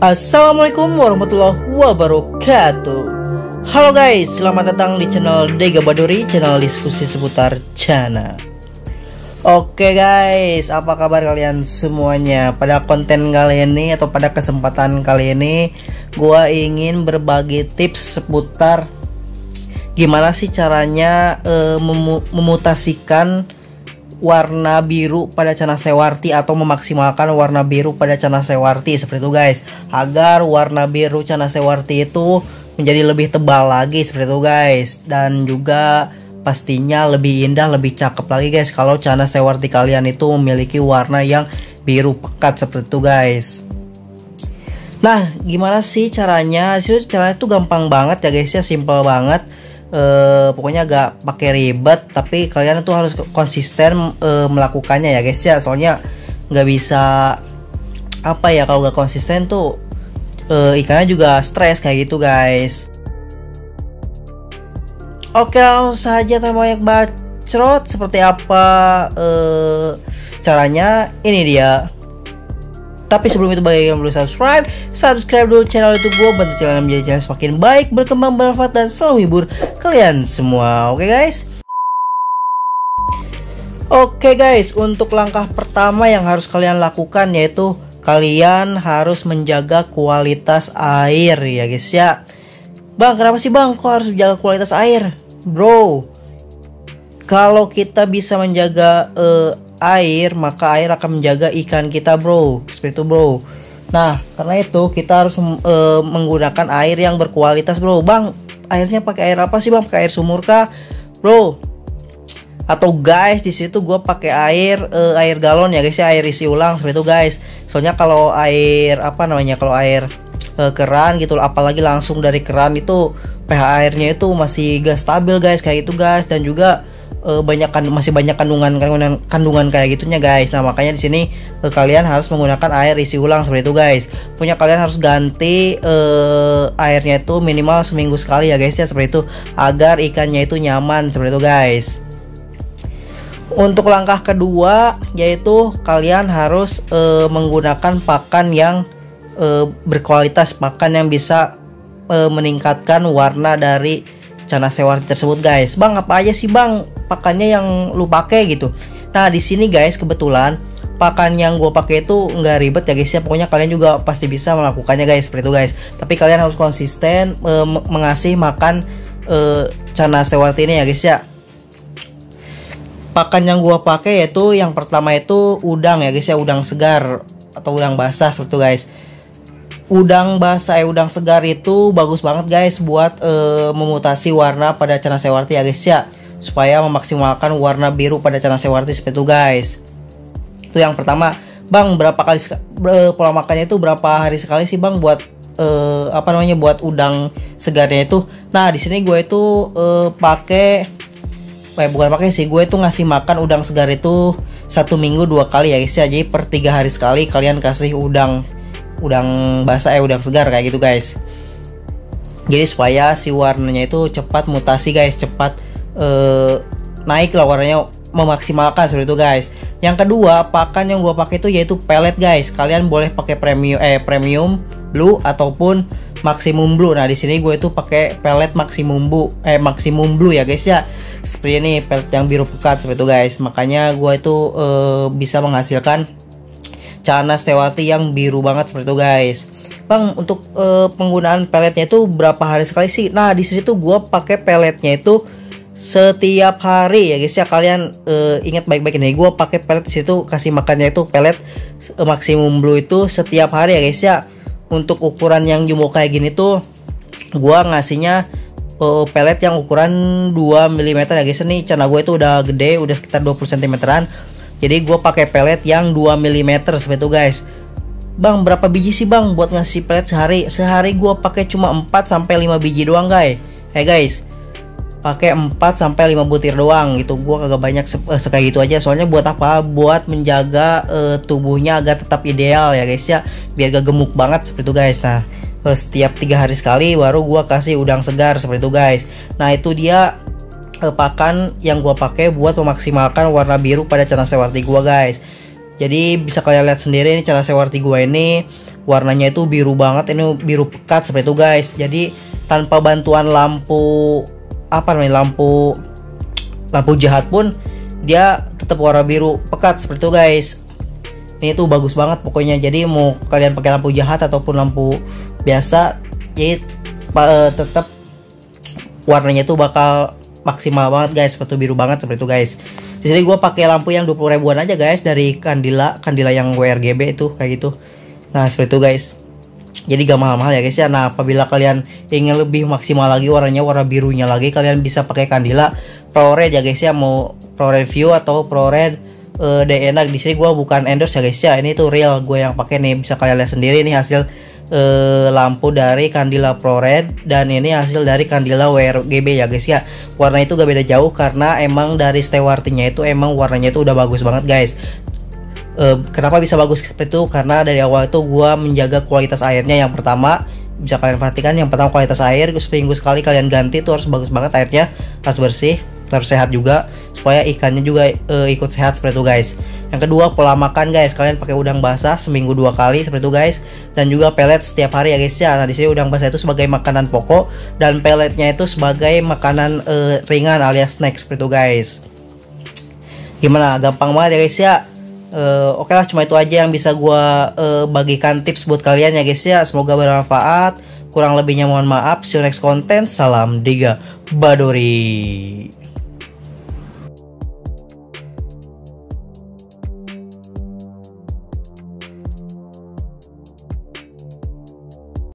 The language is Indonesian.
Assalamualaikum warahmatullahi wabarakatuh. Halo guys, selamat datang di channel Dega Baduri, channel diskusi seputar Cana. Oke guys, apa kabar kalian semuanya? Pada konten kali ini atau pada kesempatan kali ini, gua ingin berbagi tips seputar gimana sih caranya memutasikan warna biru pada Cana Sewarti atau memaksimalkan warna biru pada Cana Sewarti seperti itu guys, agar warna biru Cana Sewarti itu menjadi lebih tebal lagi seperti itu guys, dan juga pastinya lebih indah, lebih cakep lagi guys kalau Cana Sewarti kalian itu memiliki warna yang biru pekat seperti itu guys. Nah, gimana sih caranya? Caranya itu gampang banget ya guys ya, simple banget. Pokoknya gak pakai ribet, tapi kalian tuh harus konsisten melakukannya ya guys ya, soalnya nggak bisa apa ya, kalau gak konsisten tuh ikannya juga stres kayak gitu guys. Oke, langsung saja tanpa banyak bacot, seperti apa caranya, ini dia. Tapi sebelum itu, bagi yang belum subscribe dulu channel YouTube gue, bantu channel menjadi channel semakin baik, berkembang, bermanfaat, dan selalu hibur kalian semua. Oke guys. Oke guys, untuk langkah pertama yang harus kalian lakukan yaitu kalian harus menjaga kualitas air ya guys ya. Bang, kenapa sih bang kok harus menjaga kualitas air? Bro, kalau kita bisa menjaga air, maka air akan menjaga ikan kita bro, seperti itu bro. Nah, karena itu kita harus menggunakan air yang berkualitas bro. Bang, airnya pakai air apa sih bang? Pakai air sumur kah bro? Atau guys, di situ gue pakai air galon ya guys ya, air isi ulang seperti itu guys. Soalnya kalau air kalau air keran gitu, apalagi langsung dari keran, itu pH airnya itu masih gak stabil guys, kayak gitu guys. Dan juga masih banyak kandungan kayak gitunya guys. Nah, makanya di sini kalian harus menggunakan air isi ulang seperti itu guys. Punya kalian harus ganti airnya itu minimal seminggu sekali ya guys ya, seperti itu, agar ikannya itu nyaman seperti itu guys. Untuk langkah kedua yaitu kalian harus menggunakan pakan yang berkualitas, pakan yang bisa meningkatkan warna dari Cana Sewarti tersebut guys. Bang, apa aja sih bang pakannya yang lu pakai gitu? Nah, di sini guys, kebetulan pakan yang gue pakai itu nggak ribet ya guys ya. Pokoknya kalian juga pasti bisa melakukannya guys, seperti itu guys. Tapi kalian harus konsisten mengasih makan Cana Sewarti ini ya guys ya. Pakan yang gue pakai yaitu yang pertama itu udang ya guys ya, udang segar atau udang basah seperti itu guys. Udang basah, udang segar itu bagus banget guys buat memutasi warna pada Cana Sewarti ya guys ya, supaya memaksimalkan warna biru pada Cana Sewarti seperti itu guys. Itu yang pertama. Bang, berapa kali pola makannya itu berapa hari sekali sih bang buat buat udang segarnya itu? Nah, di sini gue itu gue itu ngasih makan udang segar itu 1 minggu 2 kali ya guys ya. Jadi per 3 hari sekali kalian kasih udang basah, udang segar kayak gitu guys. Jadi supaya si warnanya itu cepat mutasi guys, cepat naik lah warnanya, memaksimalkan seperti itu guys. Yang kedua, pakan yang gua pakai itu yaitu pellet guys. Kalian boleh pakai premium blue ataupun maximum blue. Nah, di sini gue itu pakai pellet maximum blue ya guys ya. Seperti ini, pellet yang biru pekat seperti itu guys. Makanya gue itu bisa menghasilkan Cana Sewarti yang biru banget seperti itu guys. Bang, untuk penggunaan pelletnya itu berapa hari sekali sih? Nah, di situ gue pakai pelletnya itu setiap hari ya guys ya. Kalian ingat baik-baik ini, gue pakai pellet di situ, kasih makannya itu pellet maximum blue itu setiap hari ya guys ya. Untuk ukuran yang jumbo kayak gini tuh gue ngasihnya pellet yang ukuran 2 mm ya guys. Nih Cana gue itu udah gede, udah sekitar 20 cm-an. Jadi gue pakai pellet yang 2 mm seperti itu guys. Bang, berapa biji sih bang buat ngasih pellet sehari? Sehari gue pakai cuma 4 sampai 5 biji doang guys. Guys, pakai 4 sampai 5 butir doang gitu. Gue kagak banyak kayak gitu aja. Soalnya buat apa? Buat menjaga tubuhnya agar tetap ideal ya guys ya, biar gak gemuk banget seperti itu guys. Nah, setiap 3 hari sekali baru gue kasih udang segar seperti itu guys. Nah, itu dia pakan yang gua pakai buat memaksimalkan warna biru pada Cana Sewarti gua guys. Jadi bisa kalian lihat sendiri ini cara sewarti gua ini warnanya itu biru banget, ini biru pekat seperti itu guys. Jadi tanpa bantuan lampu apa namanya, lampu jahat pun dia tetap warna biru pekat seperti itu guys. Ini tuh bagus banget pokoknya. Jadi mau kalian pakai lampu jahat ataupun lampu biasa, jadi tetap warnanya tuh bakal maksimal banget guys, seperti biru banget seperti itu guys. Di sini gue pakai lampu yang 20 ribuan aja guys, dari Candila yang WRGB itu kayak gitu. Nah seperti itu guys. Jadi gak mahal-mahal ya guys ya. Nah apabila kalian ingin lebih maksimal lagi warnanya, warna birunya lagi, kalian bisa pakai Candila ProRed ya guys ya. Mau ProRed View atau ProRed DNA. Di sini gue bukan endorse ya guys ya. Ini tuh real gue yang pakai nih. Bisa kalian lihat sendiri nih hasil lampu dari Candila ProRed, dan ini hasil dari Candila WRGB ya guys ya. Warna itu gak beda jauh karena emang dari stewartinya itu emang warnanya itu udah bagus banget guys. Kenapa bisa bagus seperti itu? Karena dari awal itu gua menjaga kualitas airnya. Yang pertama bisa kalian perhatikan, yang pertama kualitas air, seminggu sekali kalian ganti tuh harus bagus banget airnya, harus bersih, harus sehat juga supaya ikannya juga ikut sehat seperti itu guys. Yang kedua pola makan guys, kalian pakai udang basah seminggu 2 kali seperti itu guys, dan juga pelet setiap hari ya guys ya. Nah di sini udang basah itu sebagai makanan pokok dan peletnya itu sebagai makanan ringan alias snack seperti itu guys. Gimana, gampang banget ya guys ya. Oke lah, cuma itu aja yang bisa gua bagikan tips buat kalian ya guys ya. Semoga bermanfaat. Kurang lebihnya mohon maaf. See you next content. Salam Diga Badori.